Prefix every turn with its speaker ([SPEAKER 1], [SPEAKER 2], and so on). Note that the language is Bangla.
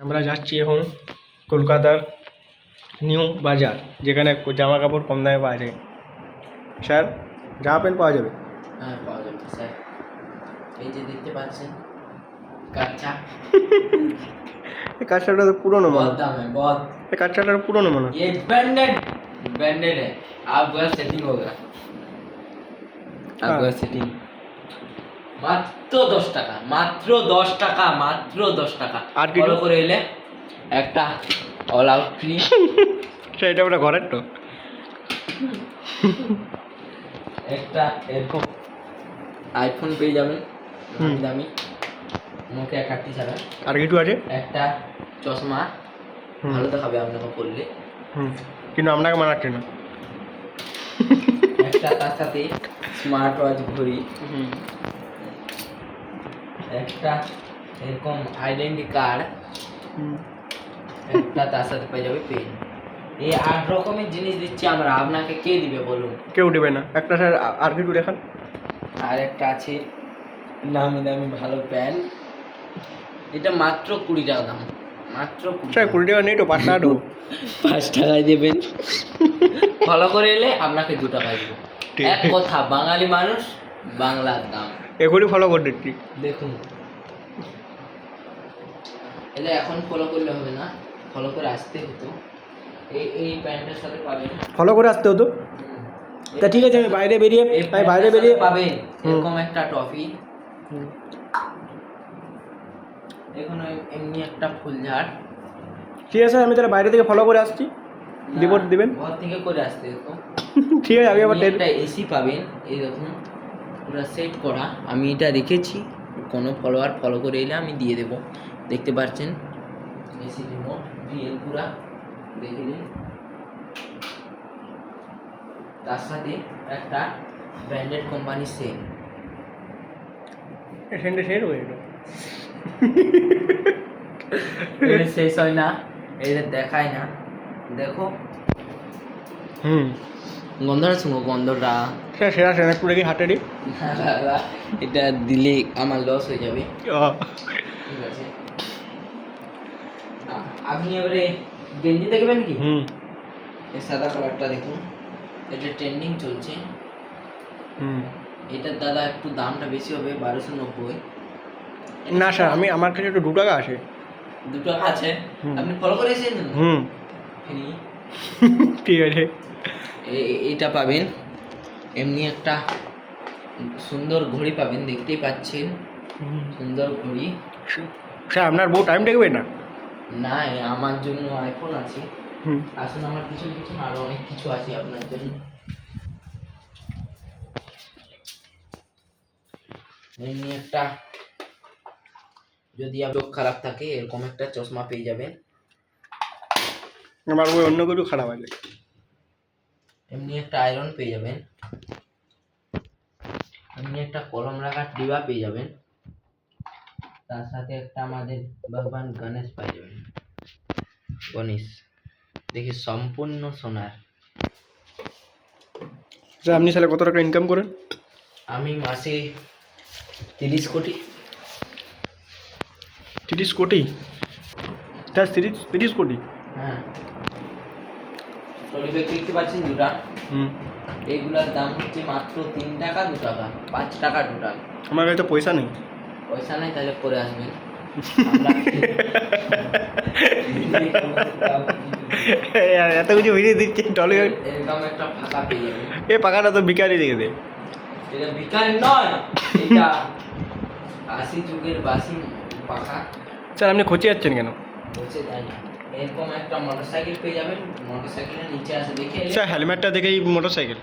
[SPEAKER 1] আমরা যাচ্ছি এখন কলকাতার নিউ বাজার, যেখানে জামা কাপড় কম দামে পাওয়া যায়। স্যার, জামা প্যান্ট পাওয়া যাবে?
[SPEAKER 2] হ্যাঁ, পাওয়া যাবে স্যার। এই যে দেখতে পাচ্ছেন কাঁচা,
[SPEAKER 1] এই কাঁচাটা তো পুরোনো মনে
[SPEAKER 2] बहुत
[SPEAKER 1] হয়।
[SPEAKER 2] दाम है बहुत।
[SPEAKER 1] এই কাঁচাটা পুরোনো মনে হয়।
[SPEAKER 2] ये ब्रांडेड ब्रांडेड है, आपका सेटिंग होगा, आपका सेटिंग। মাত্র 10 টাকা, মাত্র 10 টাকা, মাত্র 10 টাকা।
[SPEAKER 1] আর কি
[SPEAKER 2] ফলো করে এলে একটা অল আউট ফ্রি।
[SPEAKER 1] সেটা ওটা ঘরের তো।
[SPEAKER 2] একটা এরকম আইফোন পেয়ে যাবেন দামি দামি, নোকিয়া 30 ছাড়া।
[SPEAKER 1] আর কিছু আছে?
[SPEAKER 2] একটা চশমা,
[SPEAKER 1] হুম।
[SPEAKER 2] ভালো দেখাবে আপনাকে পরলে।
[SPEAKER 1] কিন্তু আপনাকে মানাচ্ছে না।
[SPEAKER 2] একটা তার সাথে স্মার্ট ওয়াচ ঘড়ি, একটা এরকম আইডেন্টি কার্ড, একটা তার সাথে পেয়ে যাবে পেন। এই 8 রকমের জিনিস দিচ্ছি আমরা, আপনাকে কে দিবে বলুন?
[SPEAKER 1] কেউ দেবে না। একটা স্যার আর কিছু দেখান।
[SPEAKER 2] আর একটা আছে নামি দামি ভালো প্যান্ট, এটা মাত্র 20 টাকা দাম, মাত্র 20
[SPEAKER 1] স্যার 20 টাকা নেই তো, 5 টাকা দেবো।
[SPEAKER 2] 5 টাকায় দেবেন। ফলো করে এলে আপনাকে 2 টাকা দেবো।
[SPEAKER 1] ঠিক
[SPEAKER 2] এক কথা, বাঙালি মানুষ বাংলার দাম।
[SPEAKER 1] এখনই ফলো করে দিচ্ছি।
[SPEAKER 2] দেখুন, এলে এখন ফলো করলে হবে না, ফলো করে আসতে হতো। এই প্যান্টের সাথে পাবেন,
[SPEAKER 1] ফলো করে আসতে হতো। তা ঠিক আছে, আমি বাইরে বেরিয়ে
[SPEAKER 2] পাবেন এরকম একটা টফি, এখন এমনি একটা ফুলঝাড়।
[SPEAKER 1] ঠিক আছে, আমি তাহলে বাইরে থেকে ফলো করে আসছি। রিপোর্ট দিবেন?
[SPEAKER 2] ঘর থেকে করে আসতে হতো।
[SPEAKER 1] ঠিক আছে, আমি আবার
[SPEAKER 2] একটা এসি পাবেন, এই দেখুন পুরো সেট করা, আমি এটা রেখেছি, কোনো ফলোয়ার ফলো করে এলে আমি দিয়ে দেবো। দেখতে পাচ্ছেন এসি রিমোট রিয়েল পুরা, দেখে নিন। তার সাথে একটা ব্র্যান্ডেড কোম্পানির সেল।
[SPEAKER 1] সেন্টে শেষ হয়ে গেল।
[SPEAKER 2] শেষ হয় না, এটা দেখায় না, দেখো গন্ধটা শুনো, গন্ধটা
[SPEAKER 1] স্যার সেরা সেনাকপুরে কি হাটে দিই?
[SPEAKER 2] এটা দিলে আমার লস হয়ে যাবে। ঠিক আছে, আপনি এবারে গেঞ্জি দেখবেন কি? এই সাদা কালারটা দেখুন, এটা ট্রেন্ডিং চলছে। এটার দাদা একটু দামটা বেশি হবে, 1290।
[SPEAKER 1] না স্যার, আমার কাছে একটু 2 টাকা আছে।
[SPEAKER 2] 2 টাকা আছে, আপনি ফলো করে এসেছেন? ফ্রি।
[SPEAKER 1] ঠিক আছে।
[SPEAKER 2] এটা পাবেন, এমনি একটা সুন্দর ঘড়ি পাবেন, দেখতেই পাচ্ছেন সুন্দর ঘড়ি।
[SPEAKER 1] স্যার আপনার বউ টাইম দেখবে না?
[SPEAKER 2] না, আমার জন্য আইফোন আছে। আসুন আমার কিছু কিছু আরো অনেক কিছু আছে আপনার জন্য। এমনি একটা, যদি আপনার চোখ খারাপ থাকে এরকম একটা চশমা পেয়ে যাবেন।
[SPEAKER 1] আমার বই অন্য কিছু খারাপ আছে।
[SPEAKER 2] এমনি একটা আয়রন পেয়ে যাবেন, এমনি একটা কলম রাখার ডিবা পেয়ে যাবেন, তার সাথে একটা আমাদের ভগবান গণেশ পেয়ে যাবেন। গণেশ দেখি সম্পূর্ণ সোনার।
[SPEAKER 1] স্যার আপনি সালে কত টাকা ইনকাম করেন?
[SPEAKER 2] আমি মাসে 30 কোটি।
[SPEAKER 1] 30 কোটি? স্যার 30 কোটি?
[SPEAKER 2] হ্যাঁ, ট্রলি ব্যাগ দেখতে পাচ্ছেন দুটা, এইগুলার দাম হচ্ছে মাত্র 3 টাকা 2 টাকা, 5 টাকা টোটাল।
[SPEAKER 1] আমার কাছে তো পয়সা নেই।
[SPEAKER 2] পয়সা নাই তাহলে পরে আসবেন।
[SPEAKER 1] এত কিছু ভিড়ে দিচ্ছে টলি।
[SPEAKER 2] এরকম একটা ফাঁকা পেয়ে যাবেন।
[SPEAKER 1] এই পাখাটা তো বিকারি দিয়ে দে।
[SPEAKER 2] এটা ভিখারি নয়, এটা 80 যুগের বাসি পাখা।
[SPEAKER 1] স্যার আপনি খোঁচে যাচ্ছেন কেন?
[SPEAKER 2] বলছে তাই না, এরকম একটা মোটরসাইকেল পেয়ে যাবেন, মোটরসাইকেলের নিচে আছে দেখে।
[SPEAKER 1] স্যার হেলমেটটা দেখেই মোটরসাইকেল।